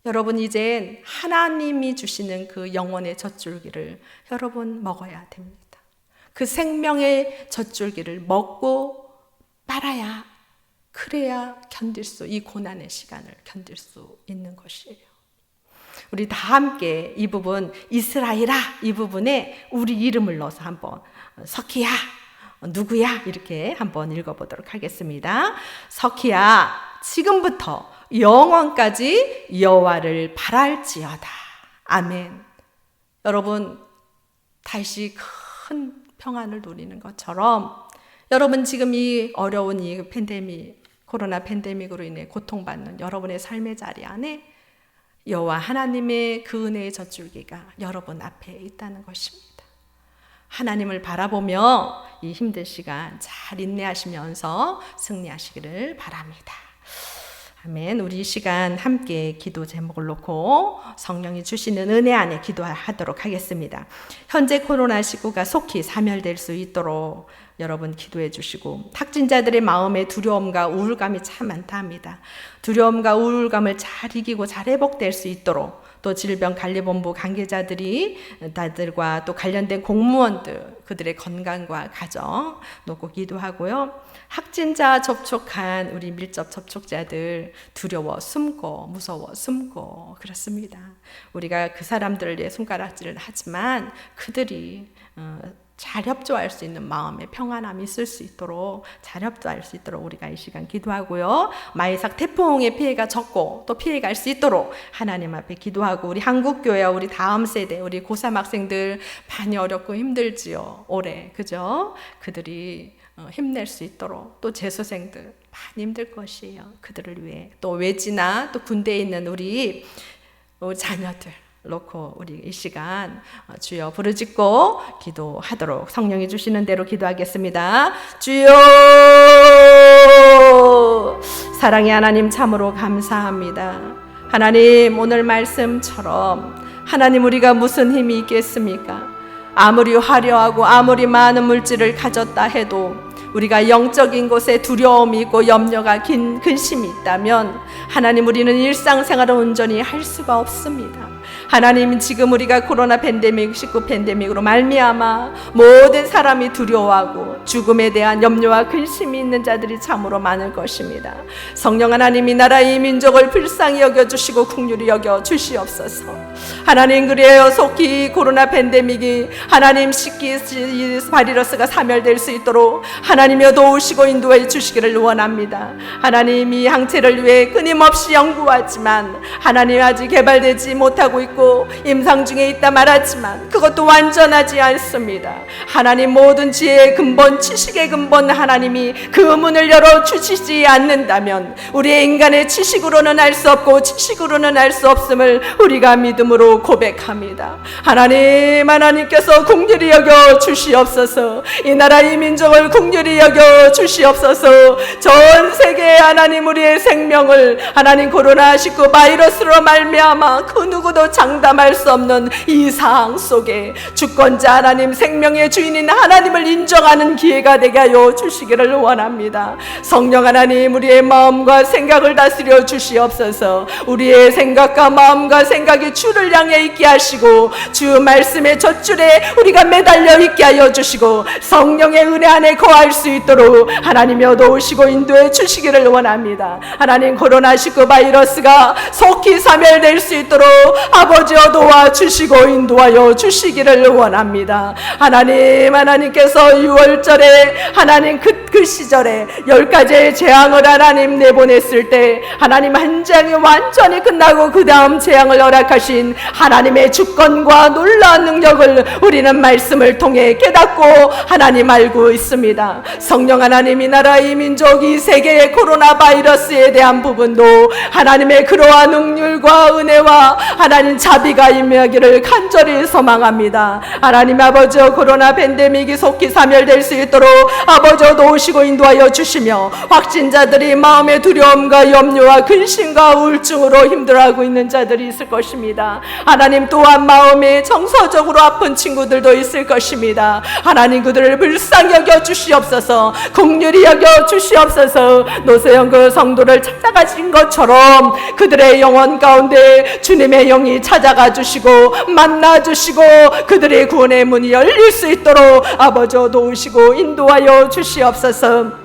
여러분 이젠 하나님이 주시는 그 영원의 젖줄기를 여러분 먹어야 됩니다. 그 생명의 젖줄기를 먹고 빨아야 그래야 이 고난의 시간을 견딜 수 있는 것이에요. 우리 다 함께 이 부분 이스라엘아 이 부분에 우리 이름을 넣어서 한번 석희야 누구야 이렇게 한번 읽어보도록 하겠습니다. 석희야 지금부터 영원까지 여호와를 바랄지어다. 아멘. 여러분 다시 큰 평안을 누리는 것처럼 여러분 지금 이 어려운 이 코로나 팬데믹으로 인해 고통받는 여러분의 삶의 자리 안에 여호와 하나님의 그 은혜의 젖줄기가 여러분 앞에 있다는 것입니다. 하나님을 바라보며 이 힘든 시간 잘 인내하시면서 승리하시기를 바랍니다. 아멘. 우리 이 시간 함께 기도 제목을 놓고 성령이 주시는 은혜 안에 기도하도록 하겠습니다. 현재 코로나19가 속히 사멸될 수 있도록 여러분 기도해 주시고 확진자들의 마음에 두려움과 우울감이 참 많다 합니다. 두려움과 우울감을 잘 이기고 잘 회복될 수 있도록 또 질병관리본부 관계자들이 다들과 또 관련된 공무원들 그들의 건강과 가정 놓고 기도하고요. 확진자 접촉한 우리 밀접 접촉자들 두려워 숨고 무서워 숨고 그렇습니다. 우리가 그 사람들을 위해 손가락질을 하지만 그들이 잘 협조할 수 있는 마음의 평안함이 있을 수 있도록 잘 협조할 수 있도록 우리가 이 시간 기도하고요. 마이삭 태풍의 피해가 적고 또 피해갈 수 있도록 하나님 앞에 기도하고 우리 한국교회와 우리 다음 세대 우리 고3 학생들 많이 어렵고 힘들지요. 올해 그죠? 그들이 힘낼 수 있도록 또 재수생들 많이 힘들 것이에요. 그들을 위해 또 외지나 또 군대에 있는 우리 자녀들 놓고 우리 이 시간 주여 부르짖고 기도하도록 성령이 주시는 대로 기도하겠습니다. 주여 사랑의 하나님 참으로 감사합니다. 하나님 오늘 말씀처럼 하나님 우리가 무슨 힘이 있겠습니까? 아무리 화려하고 아무리 많은 물질을 가졌다 해도 우리가 영적인 곳에 두려움이 있고 염려가 근심이 있다면 하나님 우리는 일상생활을 온전히 할 수가 없습니다. 하나님 지금 우리가 코로나 팬데믹 19 팬데믹으로 말미암아 모든 사람이 두려워하고 죽음에 대한 염려와 근심이 있는 자들이 참으로 많을 것입니다. 성령 하나님 이 나라 이 민족을 불쌍히 여겨주시고 긍휼히 여겨주시옵소서. 하나님 그래요 속히 코로나 팬데믹이 하나님 식기 바이러스가 사멸될 수 있도록 하나님여 도우시고 인도해 주시기를 원합니다. 하나님 이 항체를 위해 끊임없이 연구하지만 하나님 아직 개발되지 못하고 있고 임상 중에 있다 말하지만 그것도 완전하지 않습니다. 하나님 모든 지혜의 근본 지식의 근본 하나님이 그 문을 열어주시지 않는다면 우리의 인간의 지식으로는 알 수 없고 지식으로는 알 수 없음을 우리가 믿음으로 마음으로 고백합니다. 하나님께서 긍휼히 여겨 주시옵소서. 이 나라 이 민족을 긍휼히 여겨 주시옵소서. 전 세계에 하나님 우리의 생명을 하나님 코로나19 바이러스로 말미암아 그 누구도 장담할 수 없는 이 상황 속에 주권자 하나님, 생명의 주인인 하나님을 인정하는 기회가 되게 하여 주시기를 원합니다. 성령 하나님, 우리의 마음과 생각을 다스려 주시옵소서. 우리의 생각과 마음과 생각이 주를 향해 있게 하시고 주 말씀의 젖줄에 우리가 매달려 있게 하여 주시고 성령의 은혜 안에 거할 수 있도록 하나님여 도우시고 인도해 주시기를 원합니다. 하나님, 코로나19 바이러스가 속히 사멸될 수 있도록 아버지여 도와주시고 인도하여 주시기를 원합니다. 하나님께서 6월절에 하나님 그 시절에 10가지의 재앙을 하나님 내보냈을 때 하나님 한 장이 완전히 끝나고 그 다음 재앙을 허락하신 하나님의 주권과 놀라운 능력을 우리는 말씀을 통해 깨닫고 하나님 알고 있습니다. 성령 하나님, 이 나라 이 민족 이 세계의 코로나 바이러스에 대한 부분도 하나님의 그러한 능률과 은혜와 하나님 자비가 임하기를 간절히 소망합니다. 하나님 아버지, 코로나 팬데믹이 속히 사멸될 수 있도록 아버지 도우시고 인도하여 주시며 확진자들이 마음의 두려움과 염려와 근심과 우울증으로 힘들어하고 있는 자들이 있을 것입니다. 하나님 또한 마음에 정서적으로 아픈 친구들도 있을 것입니다. 하나님 그들을 불쌍히 여겨 주시옵소서. 긍휼히 여겨 주시옵소서. 노소영 그 성도를 찾아가신 것처럼 그들의 영혼 가운데 주님의 영이 찾아가 주시고 만나 주시고 그들의 구원의 문이 열릴 수 있도록 아버지 도우시고 인도하여 주시옵소서.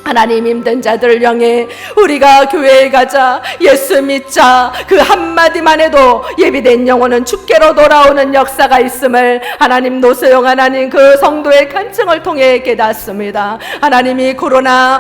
하나님, 힘든 자들을 향해 우리가 교회에 가자, 예수 믿자, 그 한마디만 해도 예비된 영혼은 주께로 돌아오는 역사가 있음을 하나님, 노소영 하나님 그 성도의 간증을 통해 깨닫습니다. 하나님이 코로나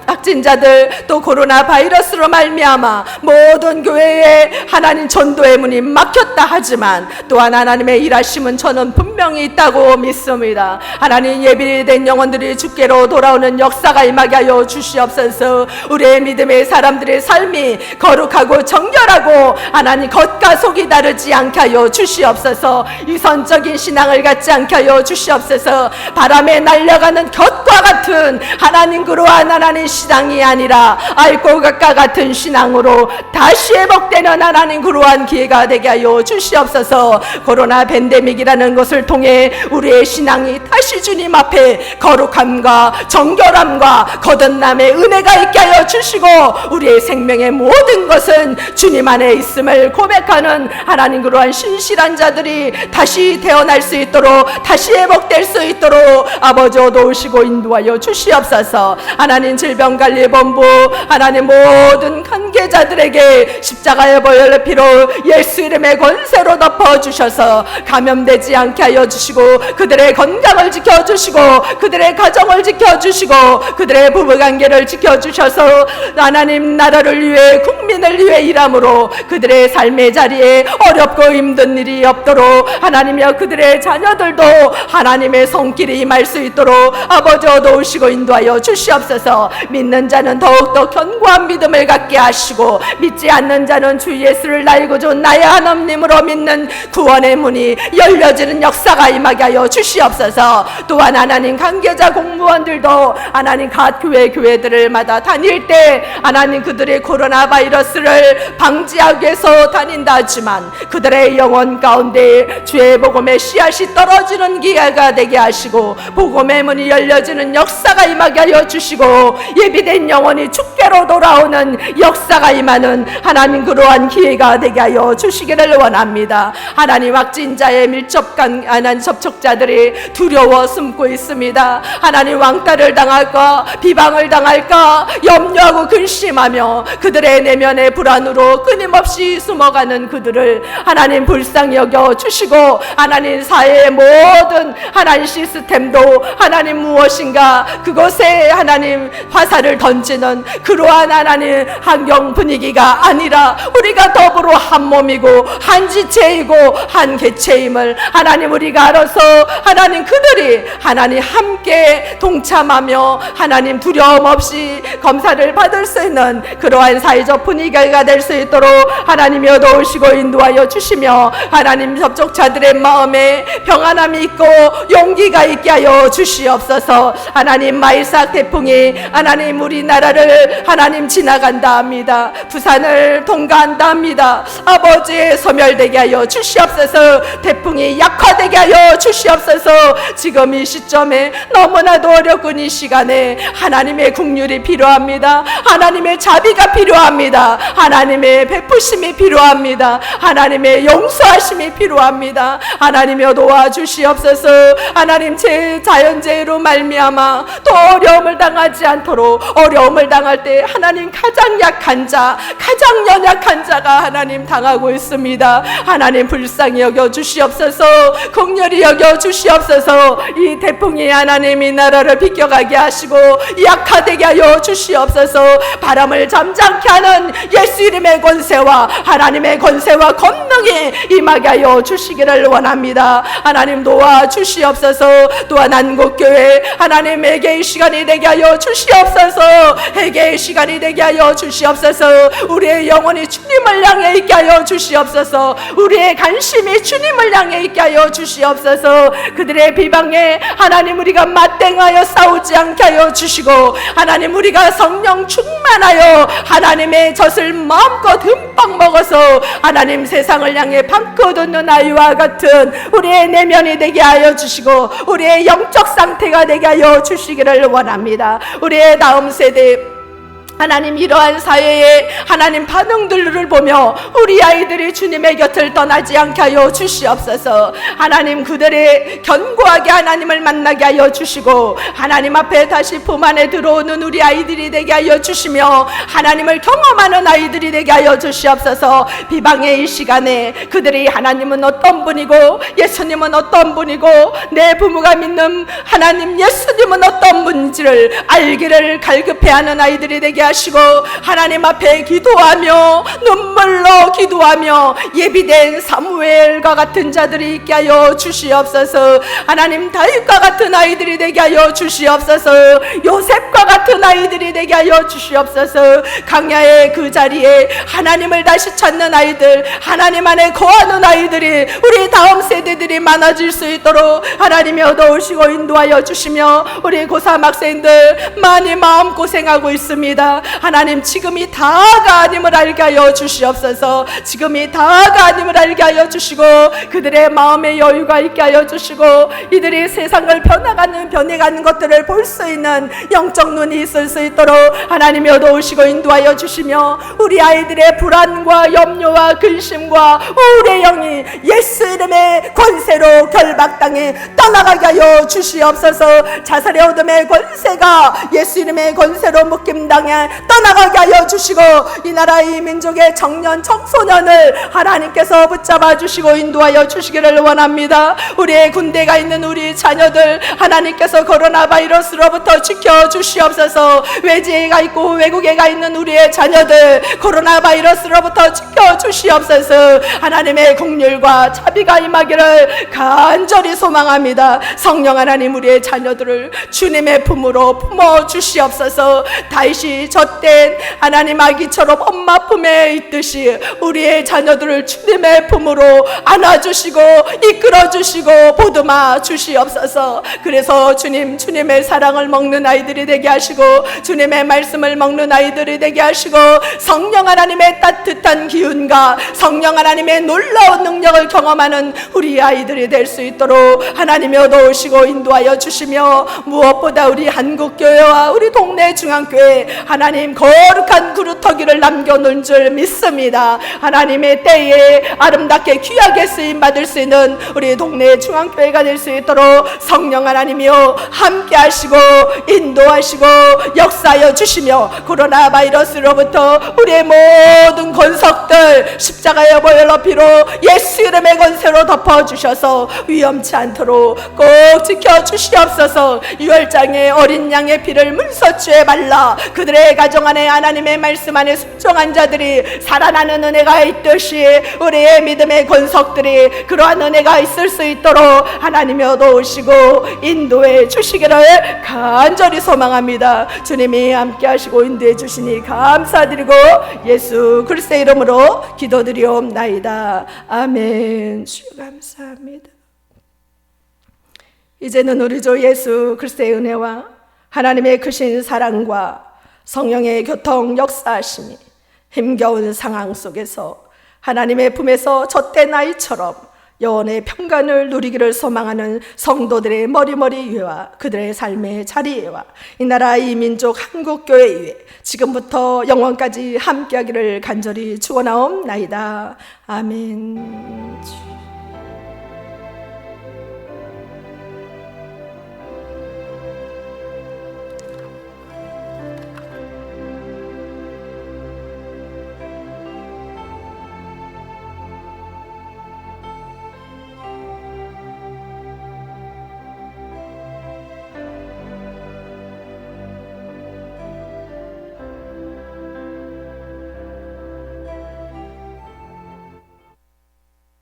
확진자들 또 코로나 바이러스로 말미암아 모든 교회에 하나님 전도의 문이 막혔다 하지만 또한 하나님의 일하심은 저는 분명히 있다고 믿습니다. 하나님, 예비된 영혼들이 주께로 돌아오는 역사가 임하게 하여 주시옵소서. 우리의 믿음의 사람들의 삶이 거룩하고 정결하고 하나님 겉과 속이 다르지 않게 하여 주시옵소서. 유선적인 신앙을 갖지 않게 하여 주시옵소서. 바람에 날려가는 곁과 같은 하나님 그러한 하나님 신앙이 아니라 알곡과 같은 신앙으로 다시 회복되는 하나님 그러한 기회가 되게 하여 주시옵소서. 코로나 팬데믹이라는 것을 통해 우리의 신앙이 다시 주님 앞에 거룩함과 정결함과 거듭남의 은혜가 있게 하여 주시고 우리의 생명의 모든 것은 주님 안에 있음을 고백하는 하나님 그러한 신실한 자들이 다시 태어날 수 있도록 다시 회복될 수 있도록 아버지 도우시고 인도하여 주시옵소서. 하나님, 질병관리본부 하나님 모든 관계자들에게 십자가의 보혈의 피로 예수 이름의 권세로 덮어주셔서 감염되지 않게 하여 주시고 그들의 건강을 지켜주시고 그들의 가정을 지켜주시고 그들의 부부관계를 지켜주셔서 하나님 나라를 위해 국민을 위해 일함으로 그들의 삶의 자리에 어렵고 힘든 일이 없도록 하나님이여 그들의 자녀들도 하나님의 손길이 임할 수 있도록 아버지 도우시고 인도하여 주시옵소서. 믿는 자는 더욱더 견고한 믿음을 갖게 하시고 믿지 않는 자는 주 예수를 나의 구주 나의 하나님으로 믿는 구원의 문이 열려지는 역사가 임하게 하여 주시옵소서. 또한 하나님 관계자 공무원들도 하나님 각 교회들마다 다닐 때 하나님 그들의 코로나 바이러스를 방지하기 위해서 다닌다 하지만 그들의 영혼 가운데 주의 복음의 씨앗이 떨어지는 기회가 되게 하시고 복음의 문이 열려지는 역사가 임하게 하여 주시고 예비된 영혼이 주께로 돌아오는 역사가 임하는 하나님 그러한 기회가 되게 하여 주시기를 원합니다. 하나님, 확진자의 밀접한 하나님 접촉자들이 두려워 숨고 있습니다. 하나님, 왕따를 당할까 비방을 당할까 염려하고 근심하며 그들의 내면의 불안으로 끊임없이 숨어가는 그들을 하나님 불쌍히 여겨 주시고 하나님 사회의 모든 하나님 시스템도 하나님 무엇인가 그것에 하나님 화살을 던지는 그러한 하나님 환경 분위기가 아니라 우리가 더불어 한 몸이고 한 지체이고 한 개체임을 하나님 우리가 알아서 하나님 그들이 하나님 함께 동참하며 하나님 두려움 없이 검사를 받을 수 있는 그러한 사회적 분위기가 될 수 있도록 하나님이여 도우시고 인도하여 주시며, 하나님 접촉자들의 마음에 평안함이 있고 용기가 있게 하여 주시옵소서. 하나님 마이삭 태풍이 하나님 우리나라를 하나님 지나간다 합니다. 부산을 통과한다 합니다. 아버지 소멸되게 하여 주시옵소서. 태풍이 약화되게 하여 주시옵소서. 지금 이 시점에 너무나도 어렵군 이 시간에 하나님의 긍휼이 필요합니다. 하나님의 자비가 필요합니다. 하나님의 베푸심이 필요합니다. 하나님의 용서하심이 필요합니다. 하나님여 도와주시옵소서. 하나님 자연재해로 말미암아 또 어려움을 당하지 않도록, 어려움을 당할 때 하나님 가장 약한 자, 가장 연약한 자가 하나님 당하고 있습니다. 하나님 불쌍히 여겨 주시옵소서. 긍휼히 여겨 주시옵소서. 이 태풍이 하나님 이 나라를 비껴가게 하시고 약화되게 하여 주시옵소서. 바람을 잠잠케 하는 예수 이름의 권세와 하나님의 권세와 권능이 임하게 하여 주시기를 원합니다. 하나님 도와주시옵소서. 또한 한국교회 하나님 회개의 시간이 되게 하여 주시옵소서. 회개의 시간이 되게 하여 주시옵소서. 우리의 영혼이 주님을 향해 있게 하여 주시옵소서. 우리의 관심이 주님을 향해 있게 하여 주시옵소서. 그들의 비방에 하나님 우리가 맞대응하여 싸우지 않게 하여 주시고, 하나님 우리가 성령 충만하여 하나님의 젖을 마음껏 흠뻑 먹어서 하나님 세상을 향해 방긋 웃는 아이와 같은 우리의 내면이 되게 하여 주시고, 우리의 영적 상태가 되게 하여 주시기를 원합니다. 우리의 다음 세대 하나님 이러한 사회의 하나님 반응들을 보며 우리 아이들이 주님의 곁을 떠나지 않게 하여 주시옵소서. 하나님 그들의 견고하게 하나님을 만나게 하여 주시고, 하나님 앞에 다시 품 안에 들어오는 우리 아이들이 되게 하여 주시며, 하나님을 경험하는 아이들이 되게 하여 주시옵소서. 비방의 이 시간에 그들이 하나님은 어떤 분이고 예수님은 어떤 분이고 내 부모가 믿는 하나님 예수님은 어떤 분인지를 알기를 갈급해하는 아이들이 되게 하시고, 하나님 앞에 기도하며 눈물로 기도하며 예비된 사무엘과 같은 자들이 있게 하여 주시옵소서. 하나님 다윗과 같은 아이들이 되게 하여 주시옵소서. 요셉과 같은 아이들이 되게 하여 주시옵소서. 강야의 그 자리에 하나님을 다시 찾는 아이들, 하나님 안에 거하는 아이들이 우리 다음 세대들이 많아질 수 있도록 하나님이 얻어오시고 인도하여 주시며, 우리 고3 학생들 많이 마음고생하고 있습니다. 하나님 지금이 다가 아님을 알게 하여 주시옵소서. 지금이 다가 아님을 알게 하여 주시고, 그들의 마음에 여유가 있게 하여 주시고, 이들이 세상을 변해가는 것들을 볼 수 있는 영적 눈이 있을 수 있도록 하나님이 얻어오시고 인도하여 주시며, 우리 아이들의 불안과 염려와 근심과 우울의 영이 예수 이름의 권세로 결박당해 떠나가게 하여 주시옵소서. 자살의 어둠의 권세가 예수 이름의 권세로 묶임당해 떠나가게 하여 주시고, 이 나라의 민족의 청년 청소년을 하나님께서 붙잡아 주시고 인도하여 주시기를 원합니다. 우리의 군대가 있는 우리 자녀들 하나님께서 코로나 바이러스로부터 지켜 주시옵소서. 외지에 가 있고 외국에 가 있는 우리의 자녀들 코로나 바이러스로부터 지켜 주시옵소서. 하나님의 긍휼과 자비가 임하기를 간절히 소망합니다. 성령 하나님 우리의 자녀들을 주님의 품으로 품어 주시옵소서. 다윗이 젖된 하나님 아기처럼 엄마 품에 있듯이 우리의 자녀들을 주님의 품으로 안아주시고 이끌어주시고 보듬어 주시옵소서. 그래서 주님의 사랑을 먹는 아이들이 되게 하시고, 주님의 말씀을 먹는 아이들이 되게 하시고, 성령 하나님의 따뜻한 기운과 성령 하나님의 놀라운 능력을 경험하는 우리 아이들이 될 수 있도록 하나님이 얻어오시고 인도하여 주시며, 무엇보다 우리 한국교회와 우리 동네 중앙교회 하나님 거룩한 그루터기를 남겨놓은 줄 믿습니다. 하나님의 때에 아름답게 귀하게 쓰임받을 수 있는 우리 동네 중앙교회가 될 수 있도록 성령 하나님이여 함께 하시고 인도하시고 역사하여 주시며, 코로나 바이러스로부터 우리의 모든 권속들 것을 십자가의 보혈로 피로 예수 이름의 권세로 덮어주셔서 위험치 않도록 꼭 지켜주시옵소서. 유월장에 어린 양의 피를 문서추에 발라 그들의 가정 안에 하나님의 말씀 안에 순종한 자들이 살아나는 은혜가 있듯이 우리의 믿음의 권석들이 그러한 은혜가 있을 수 있도록 하나님이 도우시고 인도해 주시기를 간절히 소망합니다. 주님이 함께 하시고 인도해 주시니 감사드리고 예수 그리스도의 이름으로 기도드리옵나이다. 아멘. 주여 감사합니다. 이제는 우리 주 예수 그리스도의 은혜와 하나님의 크신 사랑과 성령의 교통 역사하심이 힘겨운 상황 속에서 하나님의 품에서 젖된 아이처럼 영원의 평강을 누리기를 소망하는 성도들의 머리머리 위와 그들의 삶의 자리에와 이 나라 이 민족 한국교회 위에 지금부터 영원까지 함께하기를 간절히 축원하옵나이다. 아멘.